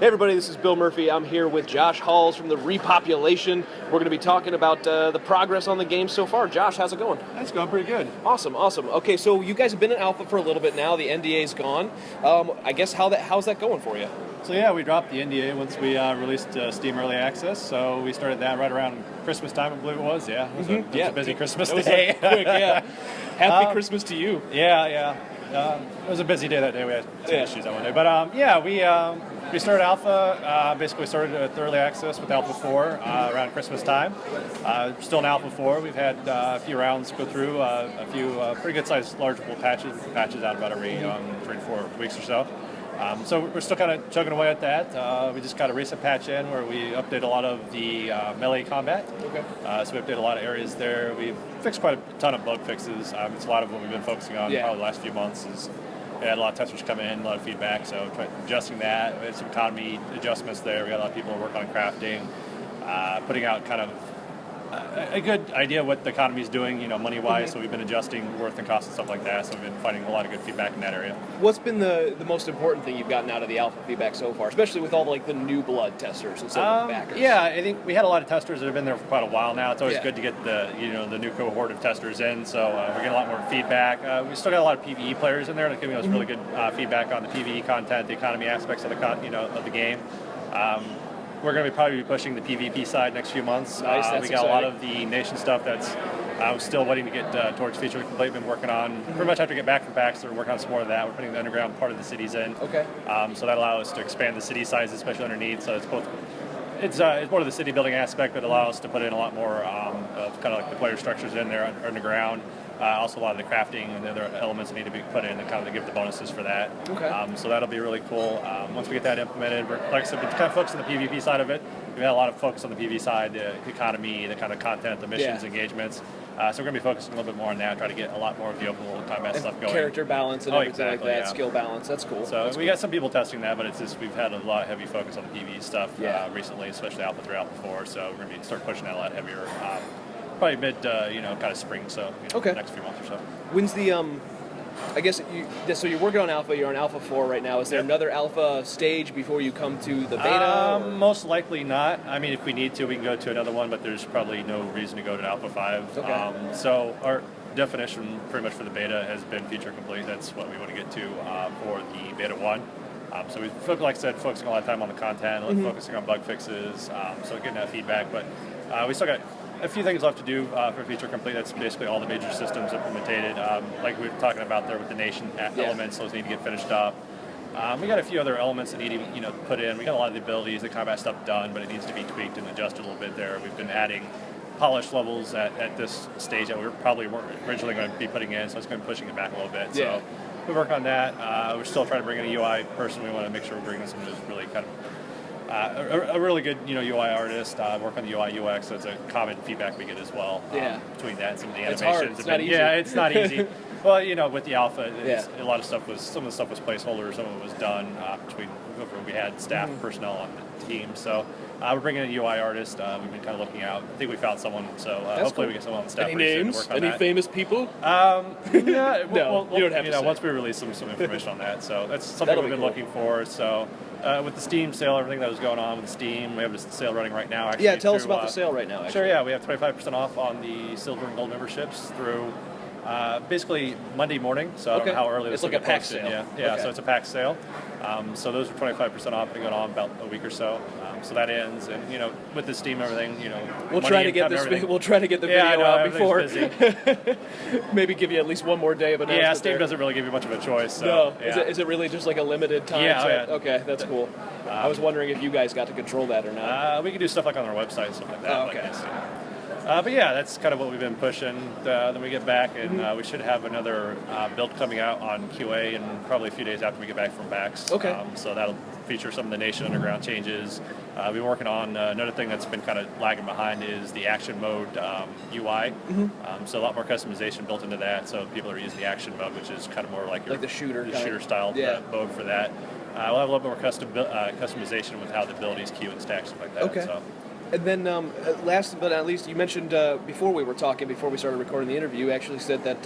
Hey everybody, this is Bill Murphy. I'm here with Josh Halls from the Repopulation. We're going to be talking about the progress on the game so far. Josh, how's it going? It's going pretty good. Awesome. Okay, so you guys have been in alpha for a little bit now. The NDA's gone. I guess how's that going for you? So yeah, we dropped the NDA once we released Steam Early Access. So we started that right around Christmas time, I believe it was. Yeah, it was a busy Christmas day. Quick, yeah. Happy Christmas to you. Yeah. It was a busy day that day. We had some issues that one day, but we started alpha. Basically, started with early access with Alpha 4 around Christmas time. Still in Alpha 4. We've had a few rounds go through, a few pretty good-sized, largeable patches out about every 3 to 4 weeks or so. So we're still kind of chugging away at that. We just got a recent patch in where we updated a lot of the melee combat. Okay. So we updated a lot of areas there. We've fixed quite a ton of bug fixes. It's a lot of what we've been focusing on probably the last few months. We had a lot of testers come in, a lot of feedback, so adjusting that. We had some economy adjustments there. We got a lot of people working on crafting, putting out kind of a good idea of what the economy is doing, money-wise. So we've been adjusting worth and cost and stuff like that. So we've been finding a lot of good feedback in that area. What's been the most important thing you've gotten out of the alpha feedback so far, especially with all the new blood testers instead of the backers? Yeah, I think we had a lot of testers that have been there for quite a while now. It's always good to get the new cohort of testers in. So we're getting a lot more feedback. We still got a lot of PvE players in there that are giving us really good feedback on the PvE content, the economy aspects of the game. We're going to probably be pushing the PvP side next few months. Nice, that's we got exciting. a lot of the nation stuff that's still waiting to get towards feature complete. Been working on pretty much after we get back from PAX. We're working on some more of that. We're putting the underground part of the cities in. Okay. So that allows us to expand the city size, especially underneath. So it's more of the city building aspect, but allows us to put in a lot more of kind of like the player structures in there underground. Also, a lot of the crafting and the other elements that need to be put in and kind of give the bonuses for that. Okay. So that'll be really cool. Once we get that implemented, like I said, we're kind of focused on the PvP side of it. We've had a lot of focus on the PvP side, the economy, the kind of content, the missions, engagements. So we're going to be focusing a little bit more on that, try to get a lot more of the open world combat stuff going. Character balance and everything like that, yeah. skill balance. That's cool. So we got some people testing that, but it's just we've had a lot of heavy focus on the PvE stuff recently, especially Alpha 3, Alpha 4. So we're going to start pushing that a lot heavier. Probably mid, kind of spring, so next few months or so. When's the so you're working on alpha. You're on Alpha 4 right now. Is there another alpha stage before you come to the beta? Most likely not. I mean, if we need to, we can go to another one, but there's probably no reason to go to Alpha 5. Okay. So our definition pretty much for the beta has been feature complete. That's what we want to get to for the beta 1. So we've, like I said, focusing a lot of time on the content, focusing on bug fixes, so getting that feedback. But we still got a few things left to do for feature complete. That's basically all the major systems implemented. Like we were talking about there with the nation elements, those need to get finished up. We got a few other elements that need to put in. We got a lot of the abilities, the combat stuff done, but it needs to be tweaked and adjusted a little bit there. We've been adding polish levels at this stage that we probably weren't originally going to be putting in, so it's going to be pushing it back a little bit. So we work on that. We're still trying to bring in a UI person. We want to make sure we're bringing someone who's really kind of a really good, UI artist. Work on the UI UX. That's a common feedback we get as well. Between that and some of the animations. Hard. It's not easy. Yeah, it's not easy. Well, with the alpha, a lot of stuff some of the stuff was placeholder. Some of it was done between whoever we had staff personnel on the team. So we're bringing in a UI artist. We've been kind of looking out. I think we found someone. So hopefully we get someone on the staff. Any names? To work on Any that. famous people? No, you don't have to say. Once we release some information on that. So that's something we've been looking for. So. With the Steam sale, everything that was going on with Steam, we have a sale running right now. Actually, tell us about the sale right now. Actually. Sure, yeah, we have 25% off on the silver and gold memberships through basically Monday morning. So I don't know how early it's this like will a get PAX posted. sale. Yeah, so it's a PAX sale. So those are 25% off. Been going on about a week or so. So that ends, and with the Steam and everything, we'll try to get this. We'll try to get the video out before. Maybe give you at least one more day of announcement. Yeah, Steam doesn't really give you much of a choice. So, no, is it really just like a limited time? Yeah, Okay, that's cool. I was wondering if you guys got to control that or not. We can do stuff like on our website and stuff like that. Oh, okay. But yeah, that's kind of what we've been pushing. Then we get back, and we should have another build coming out on QA, and probably a few days after we get back from PAX. Okay. So that'll feature some of the Nation Underground changes. We've been working on another thing that's been kind of lagging behind is the action mode UI. So a lot more customization built into that. So people are using the action mode, which is kind of more like the shooter style mode for that. We'll have a little more customization with how the abilities queue and stack stuff like that. Okay. So. And then last but not least, you mentioned before we started recording the interview, you actually said that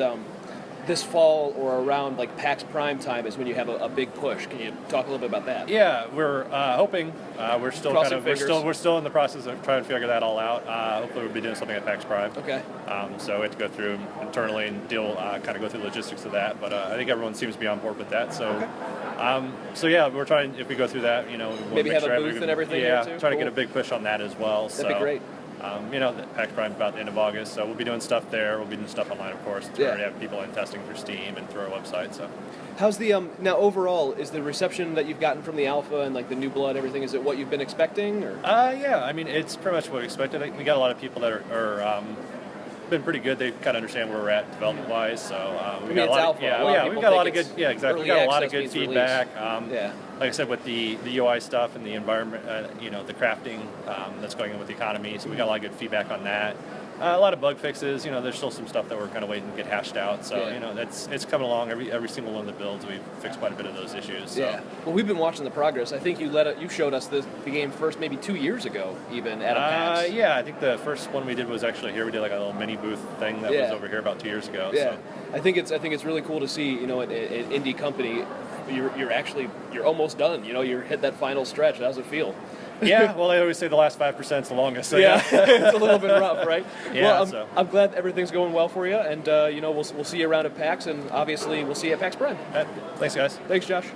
this fall or around like PAX Prime time is when you have a big push. Can you talk a little bit about that? Yeah, we're hoping. We're still Crossing fingers. we're still in the process of trying to figure that all out. Hopefully, we'll be doing something at PAX Prime. Okay. So we have to go through internally and kind of go through the logistics of that. But I think everyone seems to be on board with that. So, so yeah, we're trying. If we go through that, we want maybe to make have sure a booth and everything. Yeah, here too? trying Cool. to get a big push on that as well. That'd be great. The PAX Prime about the end of August, so we'll be doing stuff there. We'll be doing stuff online, of course. We already have people in testing through Steam and through our website. So, how's the now overall? Is the reception that you've gotten from the alpha and like the new blood, everything? Is it what you've been expecting? Or yeah, I mean it's pretty much what we expected. We got a lot of people that are been pretty good. They kind of understand where we're at development wise. So we got a lot. We've got a lot of good. Yeah, exactly. We got a lot of good feedback. Like I said, with the UI stuff and the environment, the crafting that's going on with the economy. So we got a lot of good feedback on that. A lot of bug fixes. There's still some stuff that we're kind of waiting to get hashed out. So it's coming along. Every single one of the builds, we've fixed quite a bit of those issues. So. Yeah. Well, we've been watching the progress. I think you showed us the game first maybe 2 years ago, even at a PAX. Yeah, I think the first one we did was actually here. We did like a little mini booth thing that was over here about 2 years ago. Yeah. So. I think it's really cool to see. An indie company. You're almost done. You're hit that final stretch. How's it feel? Yeah, well, I always say the last 5% is the longest. So yeah, it's a little bit rough, right? Yeah, well, I'm glad everything's going well for you, and we'll see you around at PAX, and obviously we'll see you at PAX Prime. Thanks, guys. Thanks, Josh.